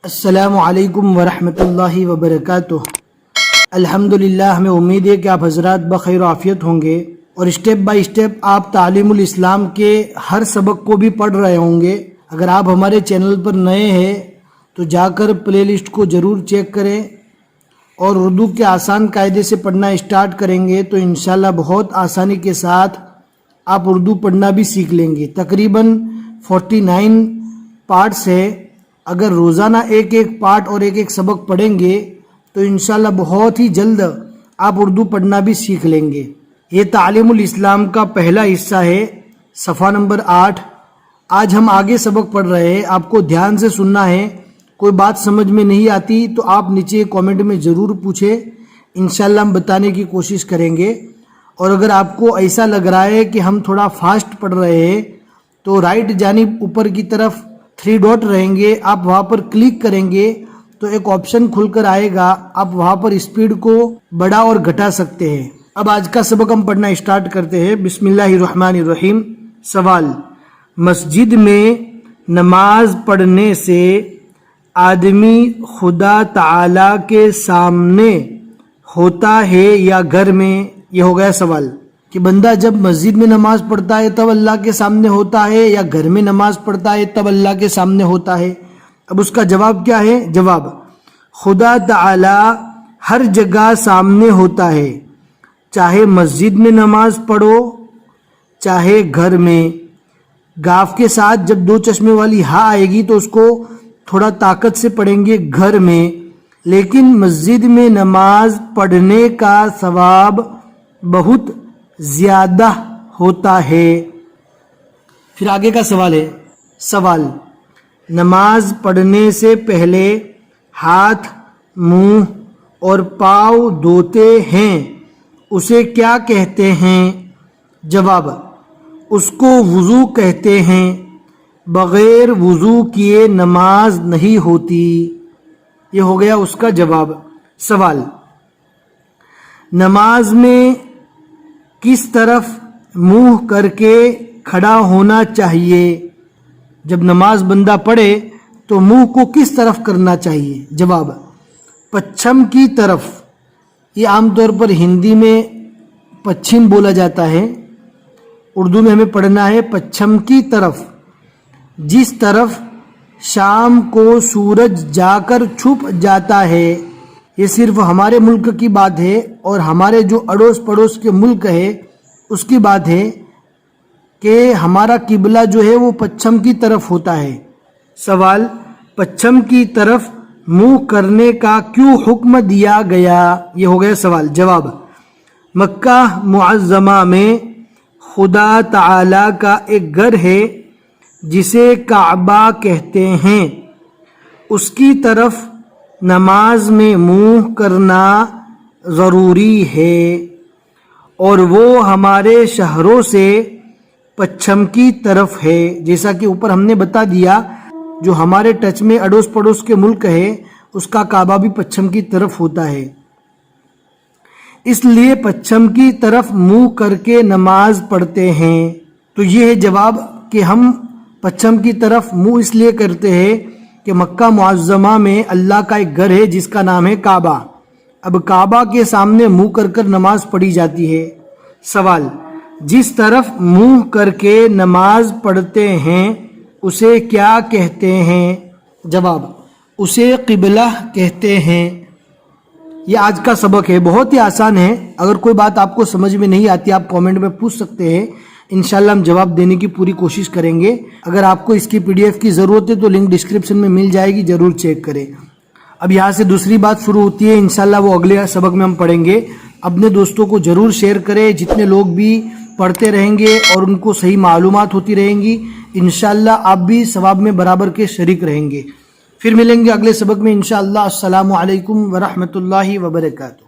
السلام علیکم ورحمۃ اللہ وبرکاتہ۔ الحمدللہ، ہمیں امید ہے کہ آپ حضرات بخیر و عافیت ہوں گے اور اسٹیپ بائی اسٹیپ آپ تعلیم الاسلام کے ہر سبق کو بھی پڑھ رہے ہوں گے۔ اگر آپ ہمارے چینل پر نئے ہیں تو جا کر پلے لسٹ کو ضرور چیک کریں اور اردو کے آسان قاعدے سے پڑھنا اسٹارٹ کریں گے تو انشاءاللہ بہت آسانی کے ساتھ آپ اردو پڑھنا بھی سیکھ لیں گے۔ تقریباً 49 پارٹس ہے۔ اگر روزانہ ایک ایک پارٹ اور ایک ایک سبق پڑھیں گے تو انشاءاللہ بہت ہی جلد آپ اردو پڑھنا بھی سیکھ لیں گے۔ یہ تعلیم الاسلام کا پہلا حصہ ہے، صفحہ نمبر 8۔ آج ہم آگے سبق پڑھ رہے ہیں، آپ کو دھیان سے سننا ہے۔ کوئی بات سمجھ میں نہیں آتی تو آپ نیچے کامنٹ میں ضرور پوچھیں، انشاءاللہ ہم بتانے کی کوشش کریں گے۔ اور اگر آپ کو ایسا لگ رہا ہے کہ ہم تھوڑا فاسٹ پڑھ رہے ہیں تو رائٹ جانب اوپر کی طرف 3 ڈاٹ رہیں گے، آپ وہاں پر کلک کریں گے تو ایک آپشن کھل کر آئے گا، آپ وہاں پر اسپیڈ کو بڑھا اور گھٹا سکتے ہیں۔ اب آج کا سبق ہم پڑھنا اسٹارٹ کرتے ہیں۔ بسم اللہ الرحمن الرحیم۔ سوال: مسجد میں نماز پڑھنے سے آدمی خدا تعالی کے سامنے ہوتا ہے یا گھر میں؟ یہ ہو گیا سوال کہ بندہ جب مسجد میں نماز پڑھتا ہے تب اللہ کے سامنے ہوتا ہے یا گھر میں نماز پڑھتا ہے تب اللہ کے سامنے ہوتا ہے؟ اب اس کا جواب کیا ہے؟ جواب: خدا تعالی ہر جگہ سامنے ہوتا ہے، چاہے مسجد میں نماز پڑھو چاہے گھر میں۔ گاف کے ساتھ جب 2 چشمے والی ہاں آئے گی تو اس کو تھوڑا طاقت سے پڑھیں گے گھر میں، لیکن مسجد میں نماز پڑھنے کا ثواب بہت زیادہ ہوتا ہے۔ پھر آگے کا سوال ہے۔ سوال: نماز پڑھنے سے پہلے ہاتھ، منہ اور پاؤں دھوتے ہیں، اسے کیا کہتے ہیں؟ جواب: اس کو وضو کہتے ہیں، بغیر وضو کیے نماز نہیں ہوتی۔ یہ ہو گیا اس کا جواب۔ سوال: نماز میں کس طرف منہ کر کے کھڑا ہونا چاہیے؟ جب نماز بندہ پڑھے تو منہ کو کس طرف کرنا چاہیے؟ جواب: پچھم کی طرف۔ یہ عام طور پر ہندی میں پچھم بولا جاتا ہے، اردو میں ہمیں پڑھنا ہے پچھم کی طرف، جس طرف شام کو سورج جا کر چھپ جاتا ہے۔ یہ صرف ہمارے ملک کی بات ہے اور ہمارے جو اڑوس پڑوس کے ملک ہے اس کی بات ہے کہ ہمارا قبلہ جو ہے وہ پچھم کی طرف ہوتا ہے۔ سوال: پچھم کی طرف منہ کرنے کا کیوں حکم دیا گیا؟ یہ ہو گیا سوال۔ جواب: مکہ معظمہ میں خدا تعالی کا ایک گھر ہے جسے کعبہ کہتے ہیں، اس کی طرف نماز میں منہ کرنا ضروری ہے اور وہ ہمارے شہروں سے پچھم کی طرف ہے۔ جیسا کہ اوپر ہم نے بتا دیا، جو ہمارے ٹچ میں اڑوس پڑوس کے ملک ہے اس کا کعبہ بھی پچھم کی طرف ہوتا ہے، اس لیے پچھم کی طرف منہ کر کے نماز پڑھتے ہیں۔ تو یہ ہے جواب کہ ہم پچھم کی طرف منہ اس لیے کرتے ہیں کہ مکہ معظمہ میں اللہ کا ایک گھر ہے جس کا نام ہے کعبہ۔ اب کعبہ کے سامنے منہ کر کر نماز پڑھی جاتی ہے۔ سوال: جس طرف منہ کر کے نماز پڑھتے ہیں اسے کیا کہتے ہیں؟ جواب: اسے قبلہ کہتے ہیں۔ یہ آج کا سبق ہے، بہت ہی آسان ہے۔ اگر کوئی بات آپ کو سمجھ میں نہیں آتی آپ کامنٹ میں پوچھ سکتے ہیں، انشاءاللہ ہم جواب دینے کی پوری کوشش کریں گے۔ اگر آپ کو اس کی PDF کی ضرورت ہے تو لنک ڈسکرپشن میں مل جائے گی، ضرور چیک کریں۔ اب یہاں سے دوسری بات شروع ہوتی ہے، انشاءاللہ وہ اگلے سبق میں ہم پڑھیں گے۔ اپنے دوستوں کو ضرور شیئر کریں، جتنے لوگ بھی پڑھتے رہیں گے اور ان کو صحیح معلومات ہوتی رہیں گی، انشاءاللہ آپ بھی ثواب میں برابر کے شریک رہیں گے۔ پھر ملیں گے اگلے سبق میں انشاءاللہ۔ السلام علیکم ورحمۃ اللہ وبرکاتہ۔